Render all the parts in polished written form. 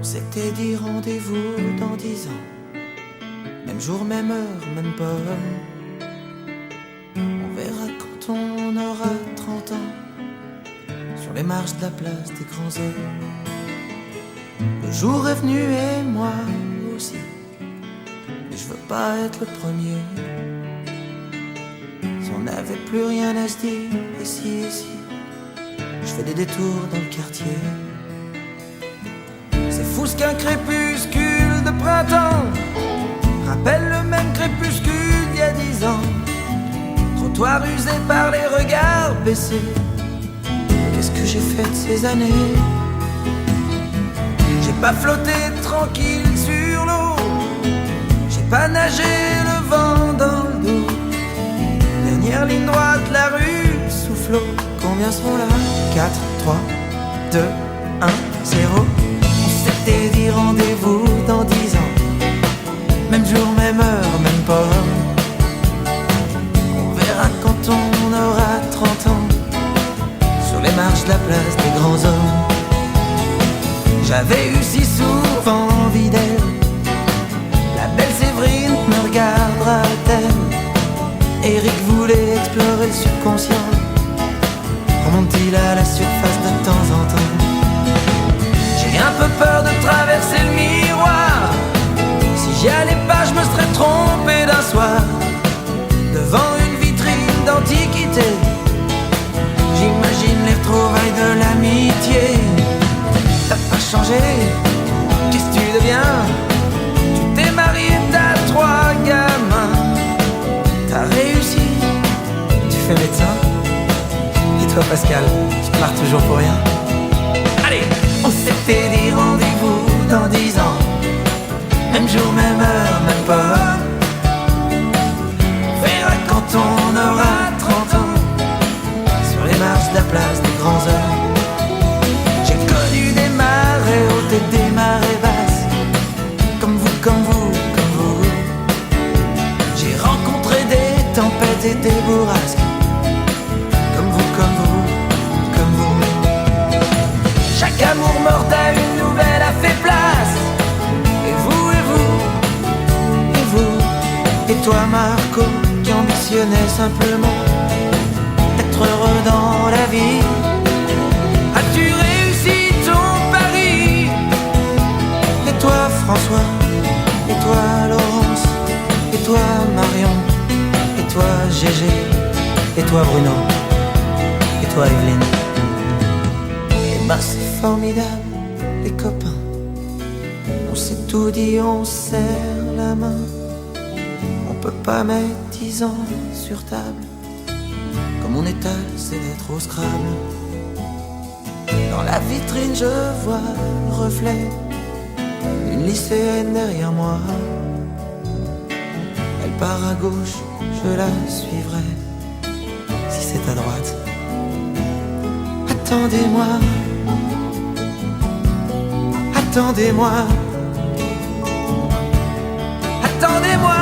s'était dit rendez-vous dans 10 ans. Même jour, même heure, même pomme. On verra quand on aura 30 ans, sur les marches de la place des grands hommes. Le jour est venu et moi aussi, mais je veux pas être le premier. Si on n'avait plus rien à se dire, et si je fais des détours dans le quartier. C'est fou ce qu'un crépuscule de printemps rappelle le même crépuscule d'il y a 10 ans. Trottoir usé par les regards baissés. Qu'est-ce que j'ai fait de ces années? J'ai pas flotté tranquille sur l'eau, j'ai pas nagé le vent dans le dos. Dernière ligne droite, la rue soufflot. Combien sont là? 4, 3, 2, 1, 0. On s'était dit rendez-vous dans 10 ans. Même jour, même heure, même pomme. On verra quand on aura 30 ans, sur les marches de la place des grands hommes. J'avais eu si souvent envie d'elle. La belle Séverine me regardera-t-elle? Eric voulait explorer le subconscient. Remonte-t-il à la surface de temps en temps? J'ai un peu peur de traverser le miroir. Si j'y allais pas, je me serais trompé d'un soir. Devant une vitrine d'antiquité, j'imagine les retrouvailles de l'amitié. T'as pas changé, qu'est-ce que tu deviens? Tu t'es marié, t'as 3 gamins. T'as réussi, tu fais médecin. Et toi Pascal, je pars toujours pour rien. Allez, on s'était dit rendez-vous dans 10 ans. Même jour, même heure, même pomme. On verra quand on aura 30 ans, sur les marches de la place des grands hommes. J'ai connu des marées hautes et des marées basses, comme vous, comme vous, comme vous. J'ai rencontré des tempêtes et des bourrasques, comme vous, comme vous, comme vous. Chaque amour mort à une nouvelle a fait place. Et toi Marco, qui ambitionnais simplement d'être heureux dans la vie, as-tu réussi ton pari? Et toi François, et toi Laurence, et toi Marion, et toi Gégé, et toi Bruno, et toi Evelyne. Et bah c'est formidable les copains, on s'est tout dit, on serre la main. On peut pas mettre 10 ans sur table, comme on étale ses lettres au Scrabble. Dans la vitrine je vois le reflet d'une lycéenne derrière moi. Elle part à gauche, je la suivrai. Si c'est à droite, attendez-moi, attendez-moi, attendez-moi.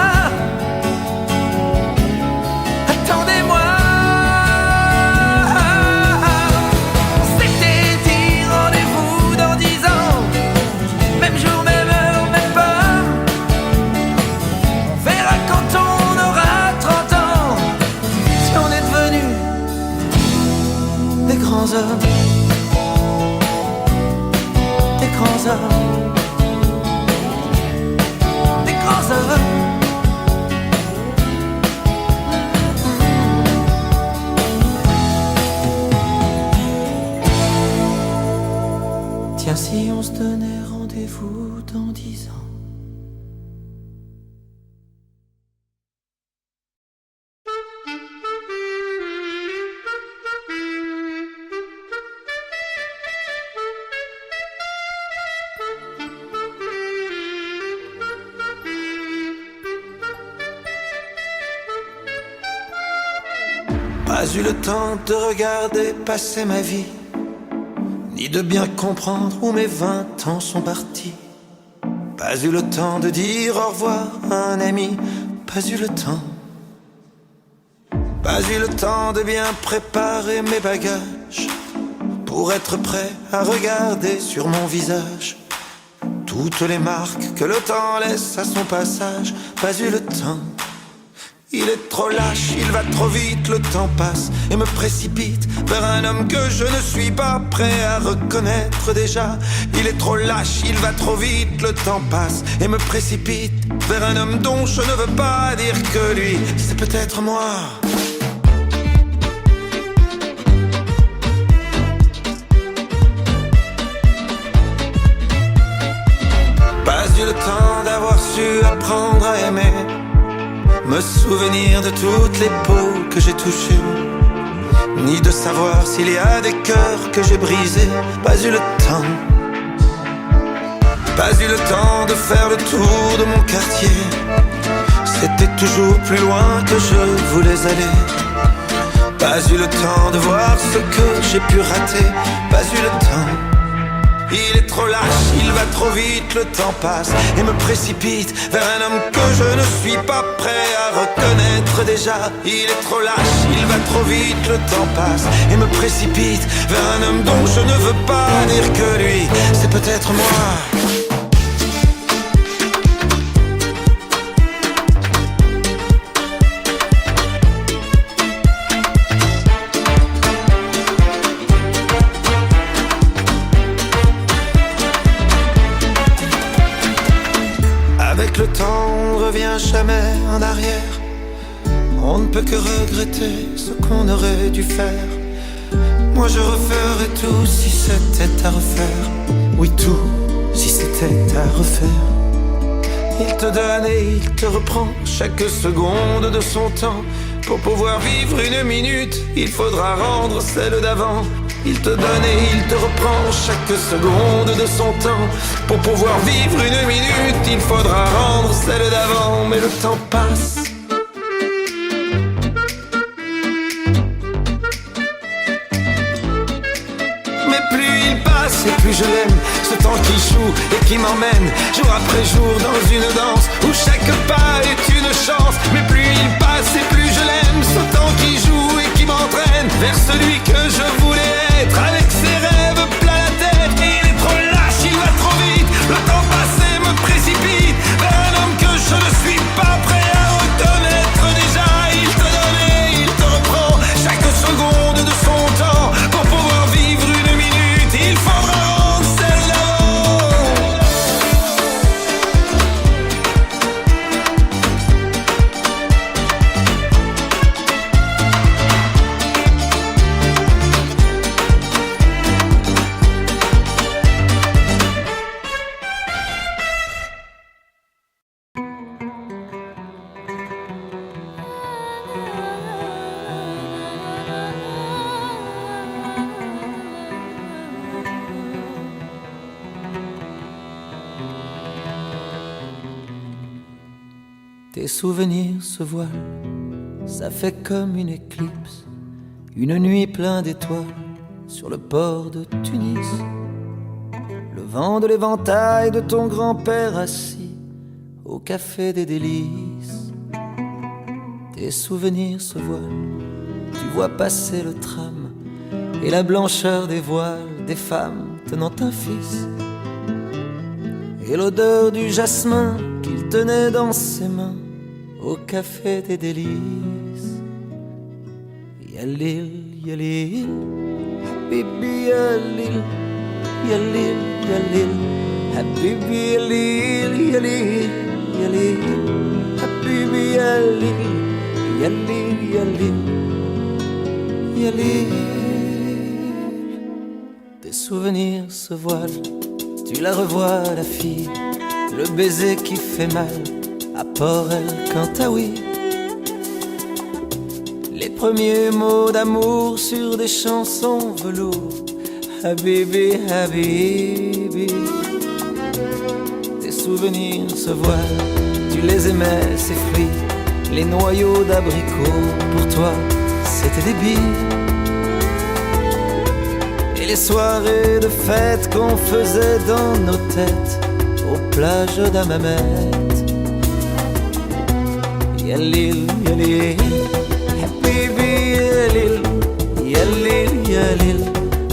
Des grands hommes, des grands hommes. Tiens, si on se donnait rendez-vous dans 10 ans. Pas eu le temps de regarder passer ma vie, ni de bien comprendre où mes 20 ans sont partis. Pas eu le temps de dire au revoir à un ami. Pas eu le temps. Pas eu le temps de bien préparer mes bagages pour être prêt à regarder sur mon visage toutes les marques que le temps laisse à son passage. Pas eu le temps. Il est trop lâche, il va trop vite, le temps passe et me précipite vers un homme que je ne suis pas prêt à reconnaître déjà. Il est trop lâche, il va trop vite, le temps passe et me précipite vers un homme dont je ne veux pas dire que lui, c'est peut-être moi. Pas eu le temps d'avoir su apprendre à aimer, me souvenir de toutes les peaux que j'ai touchées, ni de savoir s'il y a des cœurs que j'ai brisés. Pas eu le temps. Pas eu le temps de faire le tour de mon quartier. C'était toujours plus loin que je voulais aller. Pas eu le temps de voir ce que j'ai pu rater. Pas eu le temps. Il est trop lâche, il va trop vite, le temps passe et me précipite vers un homme que je ne suis pas prêt à reconnaître déjà. Il est trop lâche, il va trop vite, le temps passe et me précipite vers un homme dont je ne veux pas dire que lui, c'est peut-être moi. Le temps, on ne revient jamais en arrière. On ne peut que regretter ce qu'on aurait dû faire. Moi je referais tout si c'était à refaire. Oui, tout si c'était à refaire. Il te donne et il te reprend chaque seconde de son temps. Pour pouvoir vivre une minute, il faudra rendre celle d'avant. Il te donne et il te reprend chaque seconde de son temps. Pour pouvoir vivre une minute, il faudra rendre celle d'avant. Mais le temps passe. Mais plus il passe et plus je l'aime. Ce temps qui joue et qui m'emmène jour après jour dans une danse où chaque pas est une chance. Mais plus il passe et plus je l'aime. Ce temps qui joue et qui m'entraîne vers celui que je voulais être, avec ses rêves plein la tête. Il est trop lâche, il va trop vite. Le temps passé me précipite vers un homme que je ne suis pas prêt à reconnaître déjà. Il te donne et il te reprend chaque seconde de son temps. Pour pouvoir vivre une minute, il faudra rendre celle d'avant. Tes souvenirs se voilent, ça fait comme une éclipse, une nuit pleine d'étoiles sur le port de Tunis. Le vent de l'éventail de ton grand-père assis au café des délices. Tes souvenirs se voilent, tu vois passer le tram et la blancheur des voiles des femmes tenant un fils, et l'odeur du jasmin qu'il tenait dans ses mains au café des délices. Yalil, yalil, habibi yalil, yalil, yalil, habibi yalil, yalil, yalil, habibi yalil, yalil, yalil, yalil. Tes souvenirs se voilent, tu la revois la fille, le baiser qui fait mal à Port El Kantaoui. Les premiers mots d'amour sur des chansons velours. Habibi, habibi. Tes souvenirs se voilent, tu les aimais, ces fruits, les noyaux d'abricots. Pour toi, c'était des billes. Et les soirées de fête qu'on faisait dans nos têtes aux plages d'Hammamet. Yalil, yalil, habibi yalil, yalil, yalil,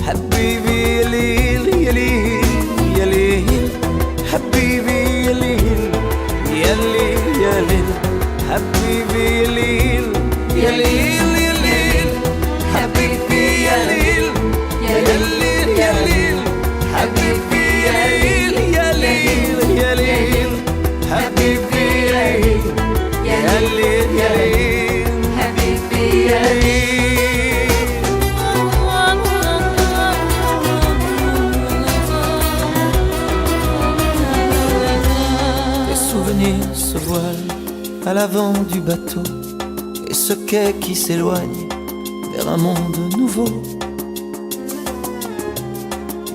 habibi yalil, yalil, yalil, habibi يا ليل يا ليل حبيبي يا ليل يا ليل يا ليل حبيبي يا ليل يا ليل يا ليل حبيبي يا ليل يا ليل يا ليل حبيبي يا ليل. Les souvenirs se voilent à l'avant du bateau, et ce quai qui s'éloigne vers un monde nouveau.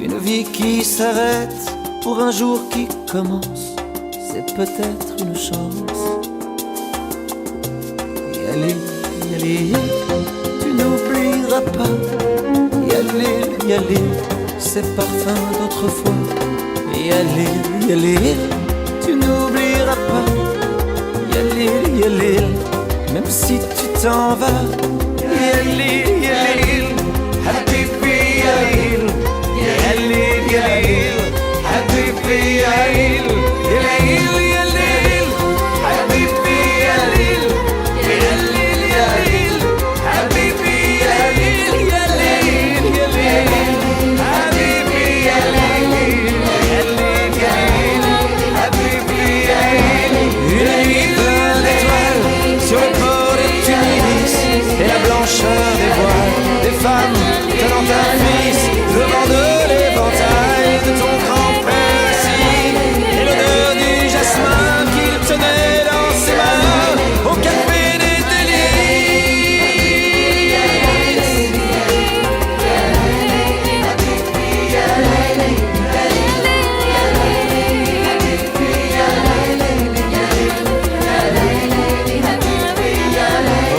Une vie qui s'arrête pour un jour qui commence, c'est peut-être une chance. Yalil, Yalil, tu n'oublieras pas. Yalil, Yalil, ces parfums d'autrefois. Yalil, Yalil, tu n'oublieras pas. Yalil, Yalil, même si tu t'en vas. Yalil, Yalil, Habibi Yalil, Yalil, Yalil, Habibi Yalil, Yalil, Yalil, Habibi Yalil, Yalil, Yalil, Habibi Yalil, Yalil, Yalil, Habibi Yalil, Yalil, Yalil, Habibi Yalil. Une nuit pleine d'étoiles sur le port de Tunis, et la blancheur des voiles des femmes tenant un fils, le vent de l'éventail de ton grand-père ici, et l'odeur du jasmin qu'il tenait dans ses mains au café des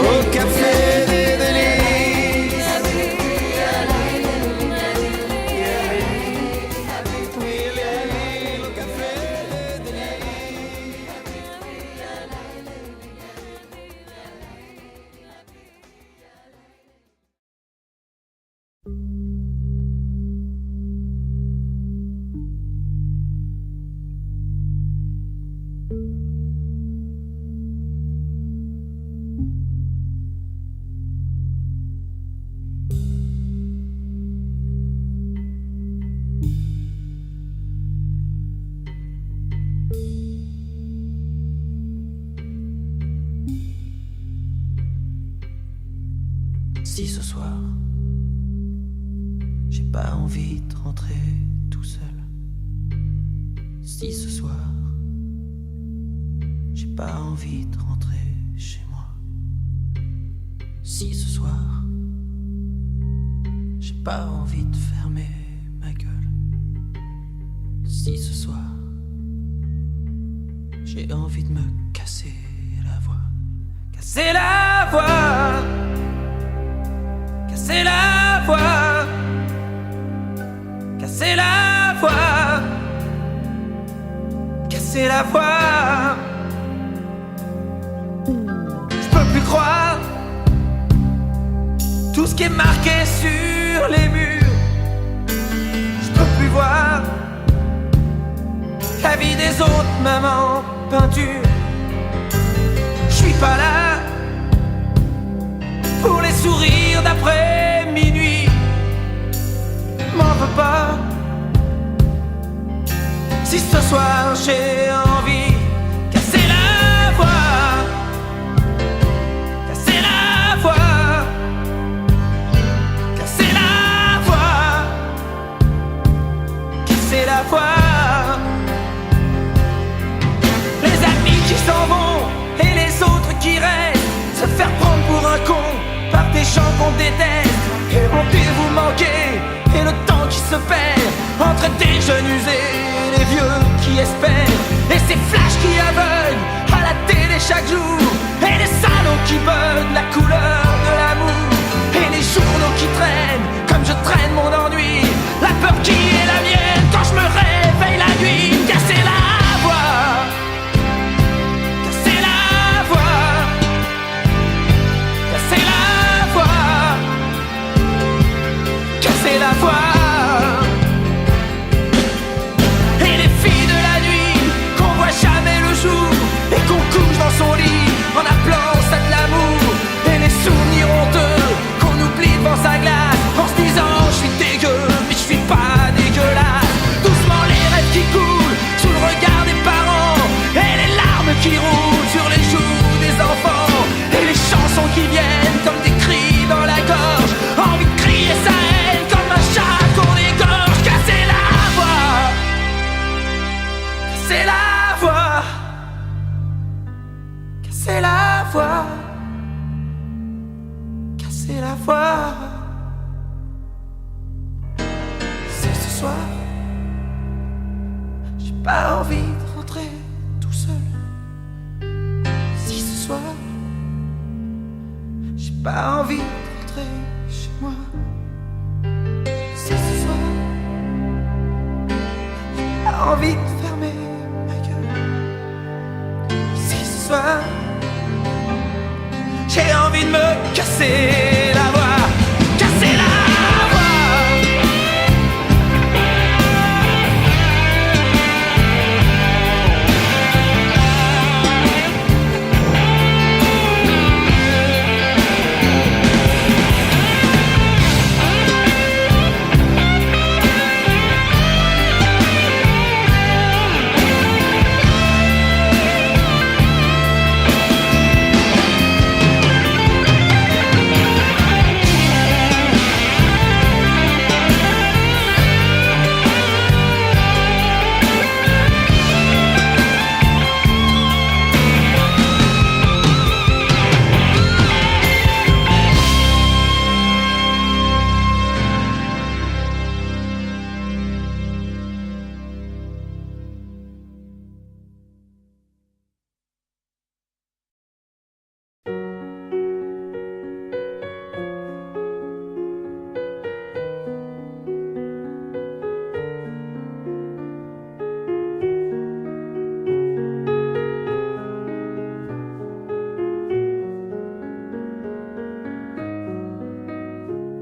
au café des délices. Au café des Si ce soir, j'ai pas envie de rentrer tout seul. Si ce soir, j'ai pas envie de rentrer chez moi. Si ce soir, j'ai pas envie de fermer ma gueule. Si ce soir, j'ai envie de me casser la voix. Casser la voix. Casser la voix, casser la voix, casser la voix. Je peux plus croire tout ce qui est marqué sur les murs. Je peux plus voir la vie des autres, même en peinture. Je suis pas là pour les sourires d'après minuit. M'en veux pas si ce soir j'ai envie. Casser la voix, casser la voix, casser la voix, casser la voix. Les amis qui s'en vont et les autres qui restent, se faire prendre pour un con par des gens qu'on déteste. Et vous manquer, et le temps qui se perd entre des jeunes usés et les vieux qui espèrent. Et ces flashs qui aveuglent à la télé chaque jour, et les salauds qui veulent la couleur de l'amour, et les journaux qui traînent comme je traîne mon ennui. La peur qui est la mienne quand je me réveille la nuit. Casser la voix, casser la voix, casser la voix, casser la voix. Et les filles de la nuit qu'on voit jamais le jour et qu'on couche dans son lit en appelant ça de l'amour. Et les casser la voix. C'est ce soir, j'ai pas envie de rentrer tout seul. Si ce soir, j'ai pas envie de rentrer chez moi. Si ce soir, j'ai pas envie de fermer ma gueule. Si ce soir, j'ai envie de me casser la voix, casser la voix.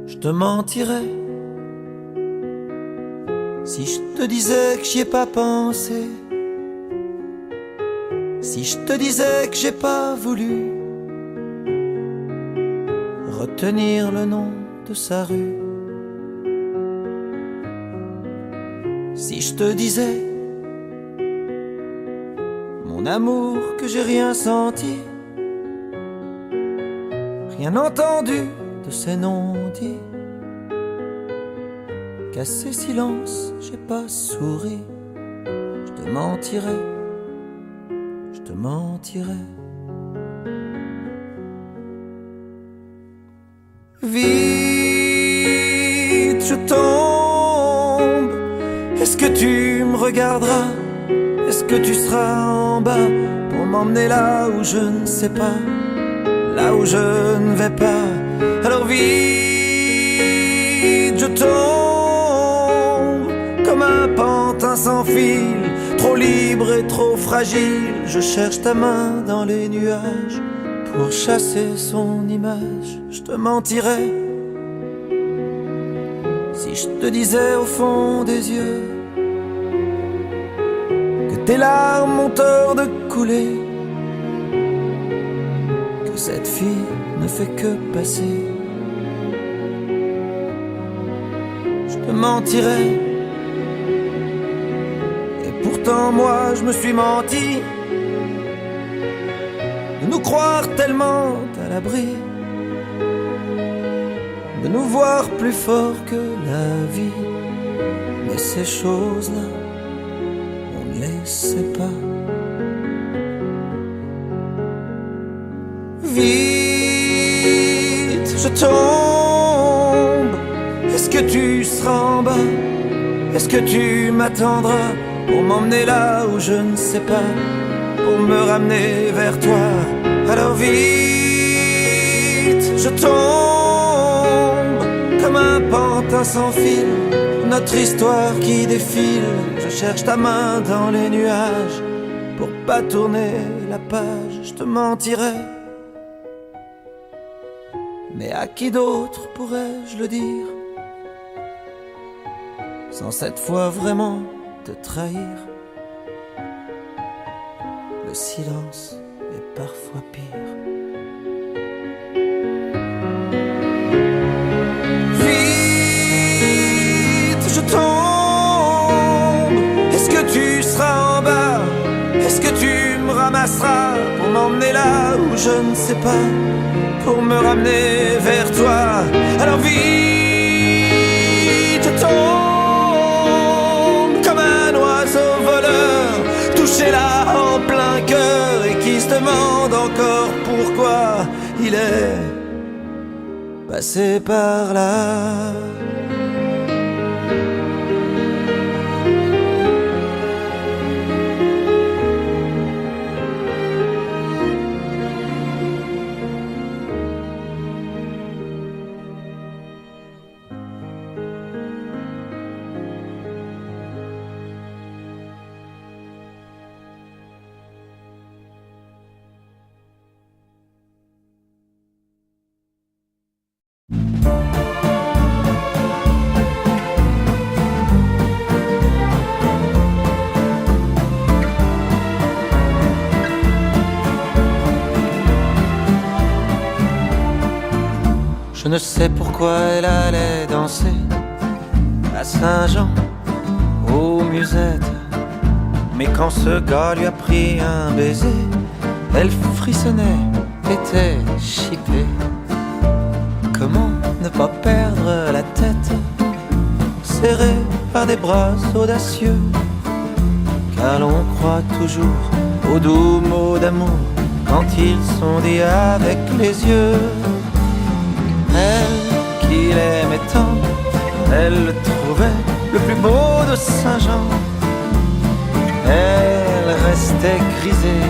Je te mentirais si je te disais que j'y ai pas pensé, si je te disais que j'ai pas voulu retenir le nom de sa rue, si je te disais mon amour que j'ai rien senti, rien entendu de ces non-dits, qu'à ces silences j'ai pas souri. Je te mentirais, je te mentirais. Vite, je tombe. Est-ce que tu me regarderas? Est-ce que tu seras en bas pour m'emmener là où je ne sais pas, là où je ne vais pas? Alors vite, je tombe comme un pantin sans fil, trop libre et trop fragile. Je cherche ta main dans les nuages pour chasser son image. Je te mentirais si je te disais au fond des yeux que tes larmes ont tort de couler, que cette fille ne fait que passer. Je te mentirais, et pourtant moi je me suis menti, de nous croire tellement à l'abri, de nous voir plus forts que la vie. Mais ces choses-là, on ne les sait pas. Vite, je tombe. Est-ce que tu seras en bas? Est-ce que tu m'attendras pour m'emmener là où je ne sais pas, pour me ramener vers toi? Alors vite, je tombe comme un pantin sans fil, notre histoire qui défile. Je cherche ta main dans les nuages pour pas tourner la page. Je te mentirais, mais à qui d'autre pourrais-je le dire, sans cette fois vraiment te trahir? Le silence est parfois pire. Vite, je tombe. Est-ce que tu seras en bas? Est-ce que tu me ramasseras pour m'emmener là où je ne sais pas, pour me ramener vers toi? Alors vite, je tombe comme un oiseau voleur, touché là en plein cœur, et qui se demande encore pourquoi il est passer par là. Je ne sais pourquoi elle allait danser à Saint-Jean, aux musettes. Mais quand ce gars lui a pris un baiser, elle frissonnait, était chippée. Comment ne pas perdre la tête, serrée par des bras audacieux, car l'on croit toujours aux doux mots d'amour quand ils sont dits avec les yeux. Elle qui l'aimait tant, elle le trouvait le plus beau de Saint-Jean. Elle restait grisée,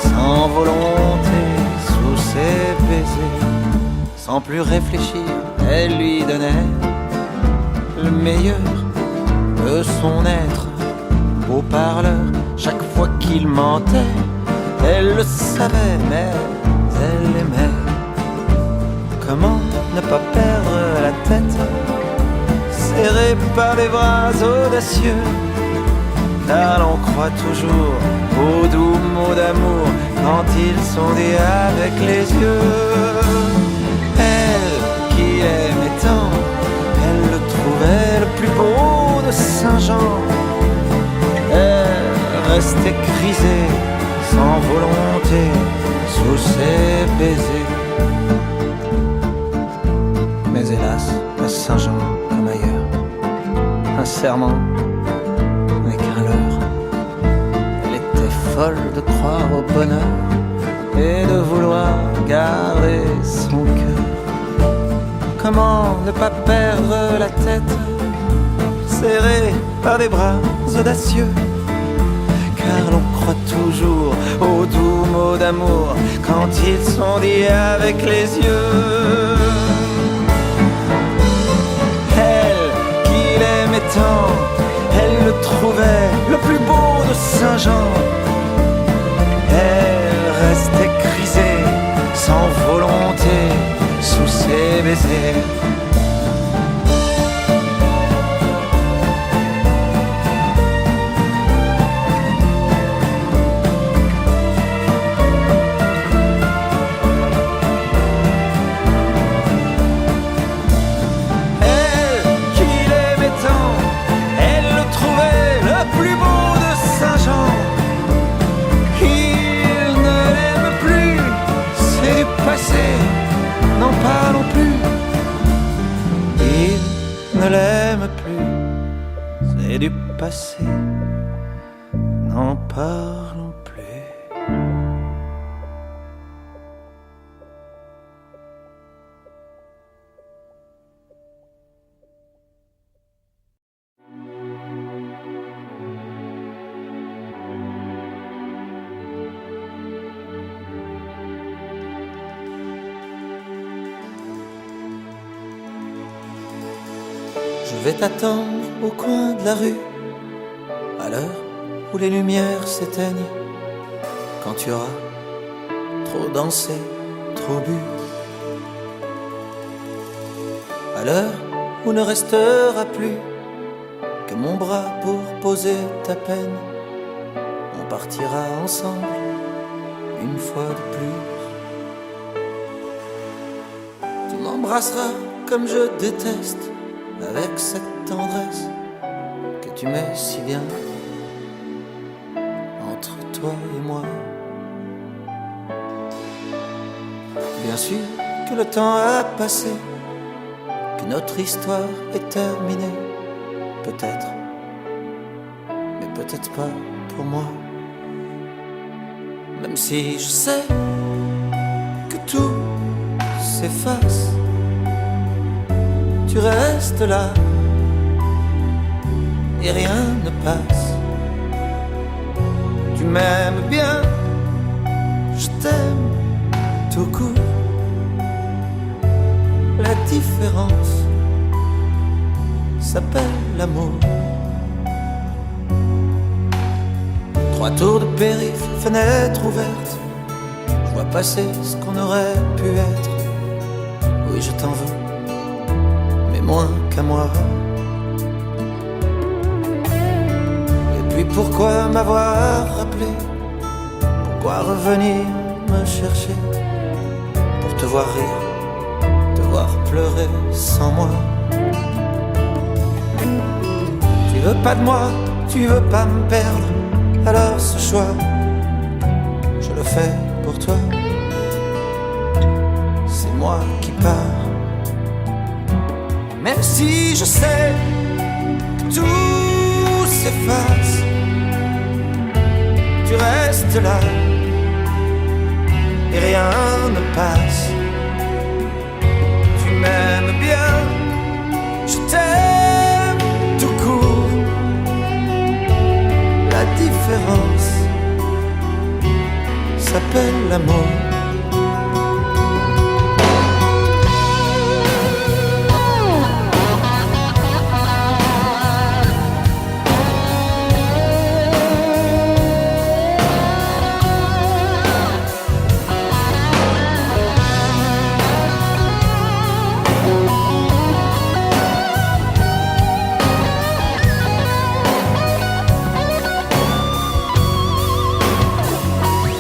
sans volonté, sous ses baisers. Sans plus réfléchir, elle lui donnait le meilleur de son être. Au parleur, chaque fois qu'il mentait, elle le savait, mais elle aimait. Comment ne pas perdre la tête, serrée par des bras audacieux, car l'on croit toujours aux doux mots d'amour quand ils sont dits avec les yeux. Elle qui aimait tant, elle le trouvait le plus beau de Saint-Jean. Elle restait grisée, sans volonté, sous ses baisers. Mais hélas, à Saint-Jean comme ailleurs, un serment n'est qu'un leurre. Elle était folle de croire au bonheur et de vouloir garder son cœur. Comment ne pas perdre la tête, serrée par des bras audacieux, car l'on croit toujours aux doux mots d'amour quand ils sont dits avec les yeux. Tant, elle le trouvait le plus beau de Saint-Jean. Elle restait grisée, sans volonté, sous ses baisers. N'en parlons plus, il ne l'aime plus, c'est du passé, n'en parlons plus. Je vais t'attendre au coin de la rue, à l'heure où les lumières s'éteignent, quand tu auras trop dansé, trop bu, à l'heure où ne restera plus que mon bras pour poser ta peine. On partira ensemble une fois de plus. Tu m'embrasseras comme je déteste, avec cette tendresse que tu mets si bien entre toi et moi. Bien sûr que le temps a passé, que notre histoire est terminée, peut-être, mais peut-être pas pour moi. Même si je sais que tout s'efface tu restes là et rien ne passe. Tu m'aimes bien, je t'aime tout court. La différence s'appelle l'amour. 3 tours de périph', fenêtre ouverte, je vois passer ce qu'on aurait pu être. Oui, je t'en veux, mais moins qu'à moi. Et puis pourquoi m'avoir rappelé? Pourquoi revenir me chercher? Pour te voir rire, te voir pleurer sans moi. Tu veux pas de moi, tu veux pas me perdre. Alors ce choix, je le fais pour toi. C'est moi qui pars. Même si je sais que tout s'efface, tu restes là et rien ne passe. Tu m'aimes bien, je t'aime tout court. La différence s'appelle l'amour.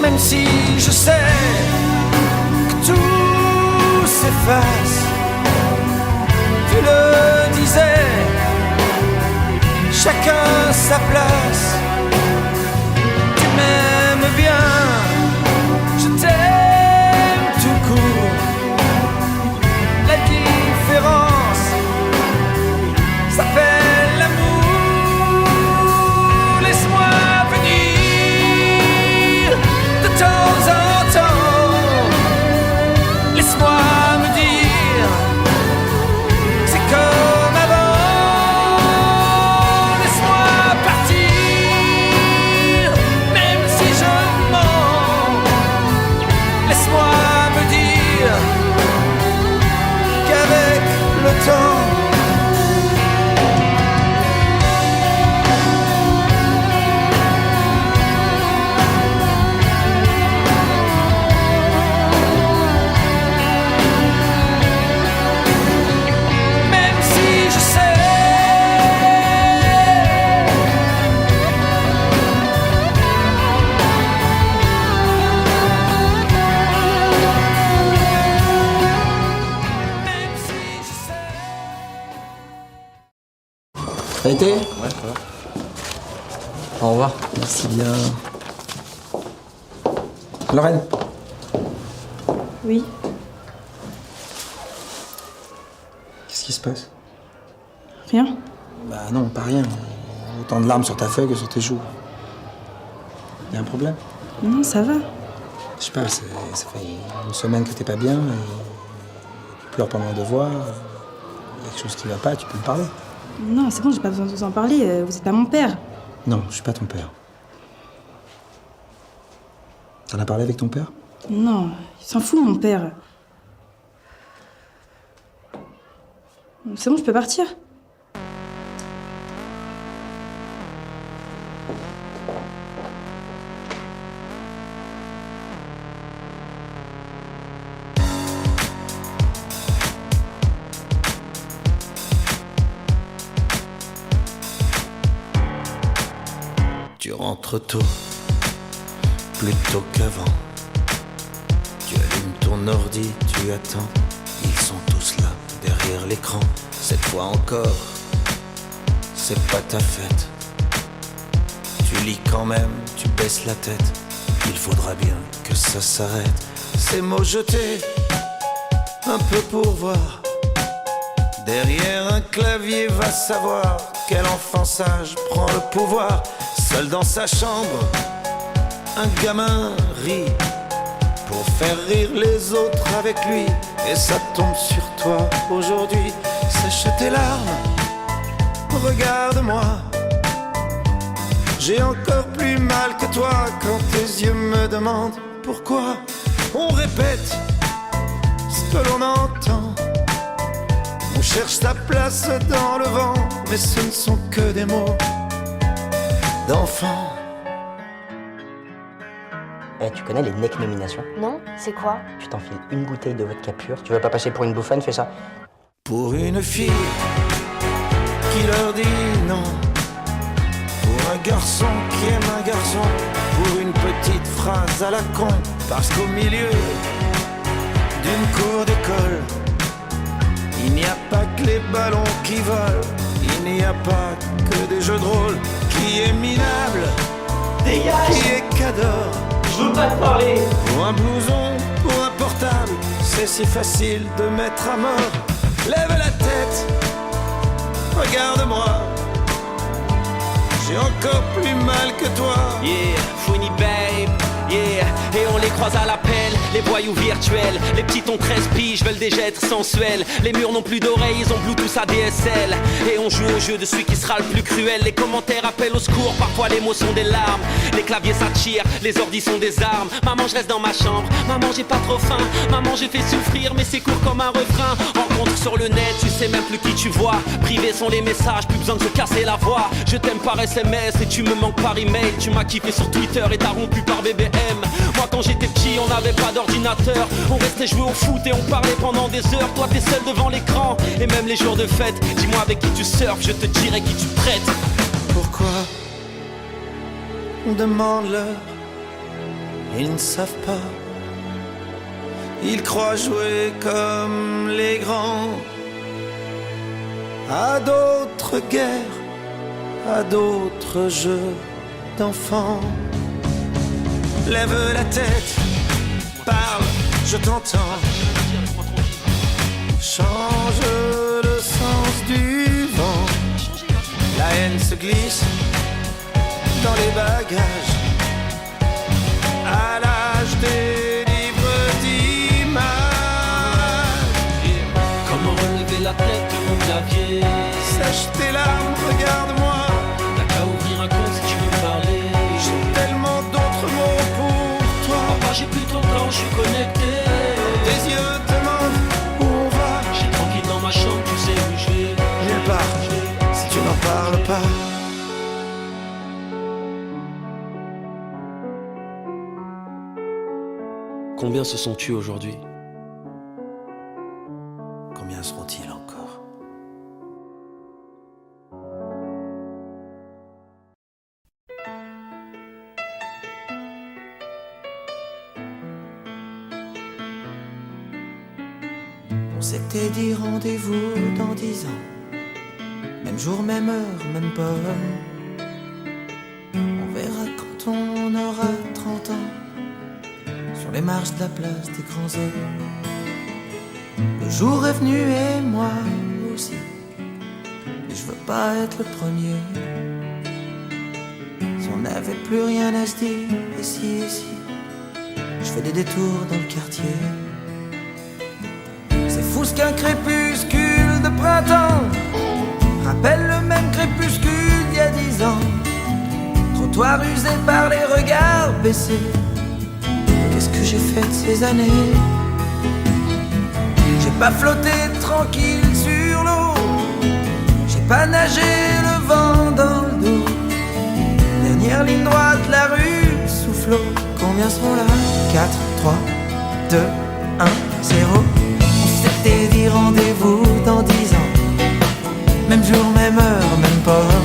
Même si je sais que tout s'efface, tu le disais, chacun sa place. Tu m'aimes bien, je t'aime tout court. La différence s'appelle l'amour. Laisse-moi venir de temps en temps, laisse-moi me dire, c'est comme avant. Laisse-moi partir, même si je mens. Laisse-moi me dire qu'avec le temps, même si je sais même si je sais. Ça a été? Ouais, ça va. Au revoir. Merci bien. Lorraine, Oui, qu'est-ce qui se passe? rien. Bah non, pas rien. Autant de larmes sur ta feuille que sur tes joues. Y a un problème? Non, ça va. Je sais pas, ça fait une semaine que t'es pas bien et tu pleures pendant le devoir. Y a quelque chose qui va pas, tu peux me parler. Non, c'est bon, j'ai pas besoin de vous en parler. Vous êtes pas mon père. Non, je suis pas ton père. T'en as parlé avec ton père? Non, il s'en fout, mon père. C'est bon, je peux partir. Tu rentres tôt, plus tôt qu'avant. Tu allumes ton ordi, tu attends. Ils sont tous là, derrière l'écran. Cette fois encore, c'est pas ta fête. Tu lis quand même, tu baisses la tête. Il faudra bien que ça s'arrête. Ces mots jetés, un peu pour voir. Derrière un clavier, va savoir quel enfant sage prend le pouvoir. Seul dans sa chambre, un gamin rit. pour faire rire les autres avec lui. Et ça tombe sur toi aujourd'hui. Sèche tes larmes, regarde-moi. J'ai encore plus mal que toi quand tes yeux me demandent pourquoi. On répète ce que l'on entend. On cherche sa place dans le vent, mais ce ne sont que des mots d'enfant. Eh, tu connais les neck nominations? Non, c'est quoi? Tu t'enfiles une bouteille de vodka pure, tu veux pas passer pour une bouffonne, fais ça. Pour une fille qui leur dit non, pour un garçon qui aime un garçon, pour une petite phrase à la con, parce qu'au milieu d'une cour d'école, il n'y a pas que les ballons qui volent, il n'y a pas que des jeux de rôle. Qui est minable, Dégage! qui est qu'adore. Je veux pas te parler! Pour un blouson, pour un portable, c'est si facile de mettre à mort. Lève la tête, regarde-moi. J'ai encore plus mal que toi. Yeah, funny babe, yeah. Et on les croise à l'appel, les voyous virtuels. Les petits ont 13 piges, veulent déjà être sensuels. Les murs n'ont plus d'oreilles, ils ont Bluetooth ADSL. Et on joue au jeu de celui qui sera le plus cruel. Les commentaires appellent au secours, parfois les mots sont des larmes. Les claviers s'attirent, les ordis sont des armes. Maman, je reste dans ma chambre, maman, j'ai pas trop faim. Maman, j'ai fait souffrir, mais c'est court comme un refrain. Rencontre sur le net, tu sais même plus qui tu vois. Privés sont les messages, plus besoin de se casser la voix. Je t'aime par SMS et tu me manques par email. Tu m'as kiffé sur Twitter et t'as rompu par BBM. Moi quand j'étais petit on n'avait pas d'ordinateur. On restait jouer au foot et on parlait pendant des heures. Toi t'es seul devant l'écran et même les jours de fête. Dis-moi avec qui tu surfes, je te dirai qui tu prêtes. Pourquoi? Demande-leur. Ils ne savent pas. Ils croient jouer comme les grands à d'autres guerres, à d'autres jeux d'enfants. Lève la tête, parle, je t'entends. Change le sens du vent. La haine se glisse dans les bagages. À l'âge des livres d'images. Comment relever la tête de mon clavier? Sèche tes larmes, regarde-moi. T'as qu'à ouvrir un compte si tu veux parler. J'ai tellement d'autres mots pour toi. Papa j'ai plus ton temps, je suis connecté. Tes yeux demandent où on va. Je suis tranquille dans ma chambre, tu sais où je vais. Nulle part, si tu n'en parles pas. Combien se sont tués aujourd'hui? Combien seront-ils encore? On s'était dit rendez-vous dans 10 ans. Même jour, même heure, même pomme. On verra quand on aura 30 ans. Sur les marches de la place des grands hommes. Le jour est venu et moi aussi. Mais je veux pas être le premier. Si on n'avait plus rien à se dire, ici, je fais des détours dans le quartier. C'est fou ce qu'un crépuscule de printemps rappelle le même crépuscule d'il y a 10 ans. Trottoir usé par les regards baissés. Qu'est-ce que j'ai fait de ces années? J'ai pas flotté tranquille sur l'eau. J'ai pas nagé le vent dans le dos. Dernière ligne droite, la rue soufflot. Combien seront là? 4, 3, 2, 1, 0. On s'était dit rendez-vous dans 10 ans. Même jour, même heure, même port.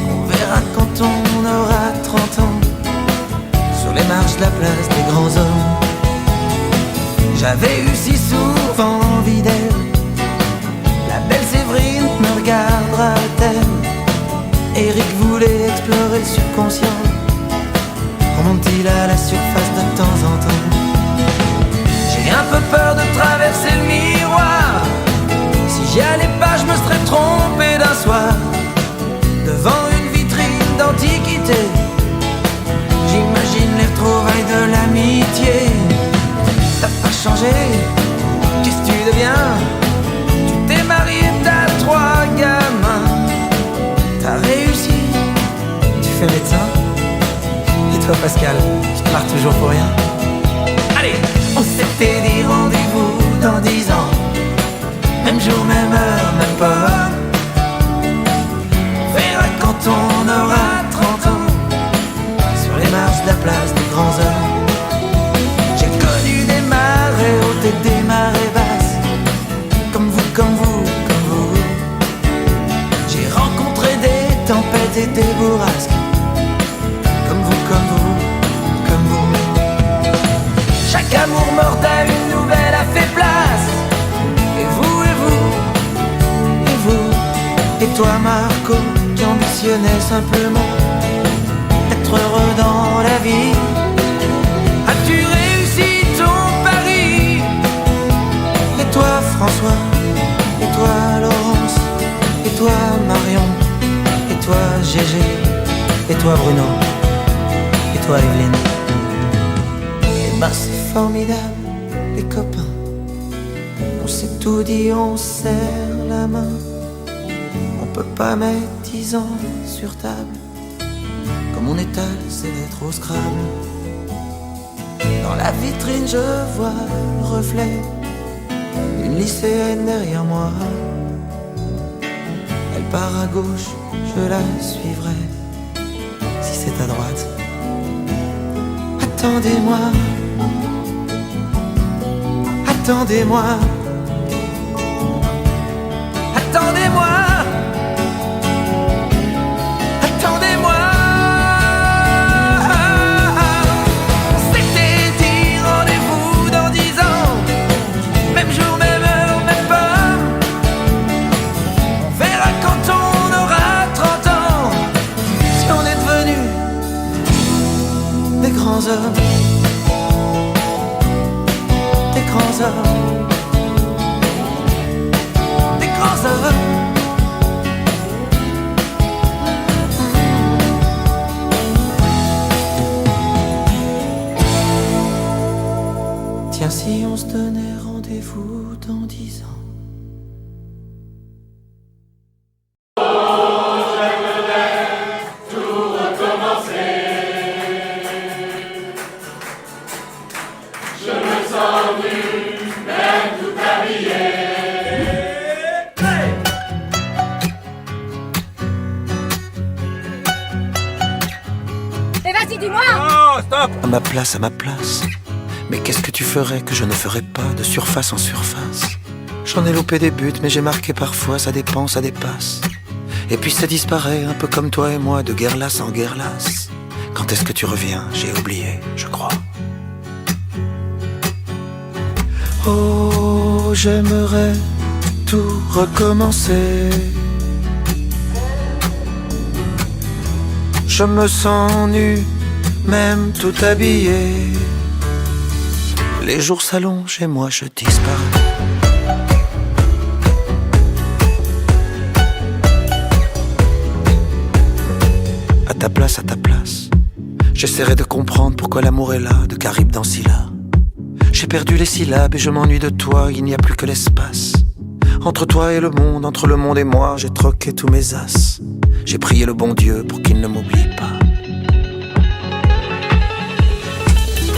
On verra quand on aura 30 ans. Sur les marches de la place des grands hommes. J'avais eu si souvent envie d'elle. La belle Séverine me regardera-t-elle? Eric voulait explorer le subconscient. Remonte-t-il à la surface de temps en temps? J'ai un peu peur de traverser le miroir. Si j'y allais pas, je me serais trompé d'un soir. Devant une vitrine d'antiquité, j'imagine les retrouvailles de l'ami. de bien. Tu t'es marié, t'as 3 gamins. T'as réussi, tu fais médecin. Et toi Pascal, tu te marres toujours pour rien. Allez, on s'était dit rendez-vous dans 10 ans. Même jour, même heure, même pas. On verra quand on aura 30 ans. Sur les marches de la place des grands hommes. J'ai connu des marées hautes et des marées basses. Comme vous, comme vous, comme vous. J'ai rencontré des tempêtes et des bourrasques. Comme vous, comme vous, comme vous. Chaque amour mort à une nouvelle a fait place. Et vous, et vous, et vous. Et toi Marco, qui ambitionnais simplement d'être heureux dans la vie. As-tu réussi ton pari? Et toi François, et toi Laurence, et toi Marion, et toi Gégé, et toi Bruno, et toi Evelyne. Et ben c'est formidable, les copains. On s'est tout dit, on serre la main. On peut pas mettre 10 ans sur table. Comme on étale ses lettres au Scrabble. Dans la vitrine je vois le reflet d'une lycéenne derrière moi. Elle part à gauche, je la suivrai. Si c'est à droite, attendez-moi. Attendez-moi. Attendez-moi. Attendez-moi. On s'était dit rendez-vous dans 10 ans. Même jour, même heure, même pas. On verra quand on aura 30 ans. Si on est devenus des grands hommes. Des grands hommes. Des grands hommes. Tiens, si on se donnait rendez-vous dans 10 ans. Mais vas-y, dis-moi! À ma place. Mais qu'est-ce que tu ferais que je ne ferais pas de surface en surface? J'en ai loupé des buts, mais j'ai marqué parfois, ça dépend, ça dépasse. Et puis ça disparaît, un peu comme toi et moi, de guerre lasse en guerre lasse. Quand est-ce que tu reviens? J'ai oublié, je crois. Oh, j'aimerais tout recommencer. Je me sens nu, même tout habillé. Les jours s'allongent et moi je disparais. À ta place, j'essaierai de comprendre pourquoi l'amour est là, de Caribe dans Scylla. J'ai perdu les syllabes et je m'ennuie de toi, il n'y a plus que l'espace. Entre toi et le monde, entre le monde et moi, j'ai troqué tous mes as. J'ai prié le bon Dieu pour qu'il ne m'oublie pas.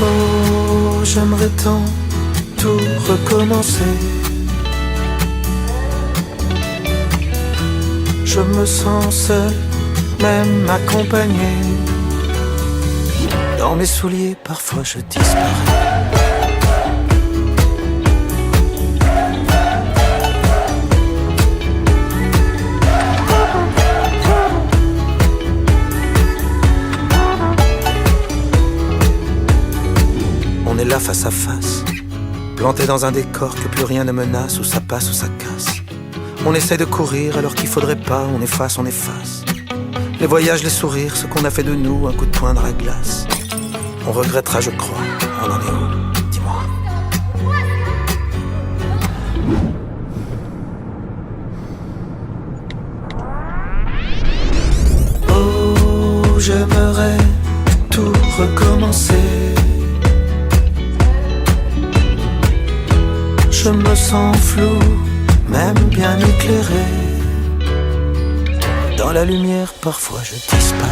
Oh, j'aimerais tant tout recommencer. Je me sens seul, même accompagné. Dans mes souliers, parfois je disparais. On est là face à face, planté dans un décor que plus rien ne menace, où ça passe ou ça casse. On essaie de courir alors qu'il faudrait pas, on efface. Les voyages, les sourires, ce qu'on a fait de nous, un coup de poing dans la glace. On regrettera, je crois, on en est où? Dis-moi. Oh, j'aimerais tout recommencer. Je Je me sens flou, même bien éclairé. Dans la lumière, parfois je disparais.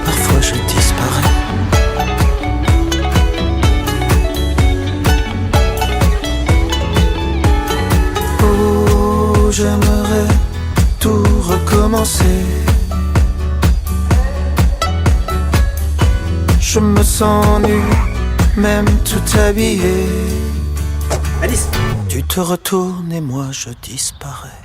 Parfois je disparais. Oh, j'aimerais tout recommencer. Je me sens nu, même tout habillé. Alice. Tu te retournes et moi je disparais.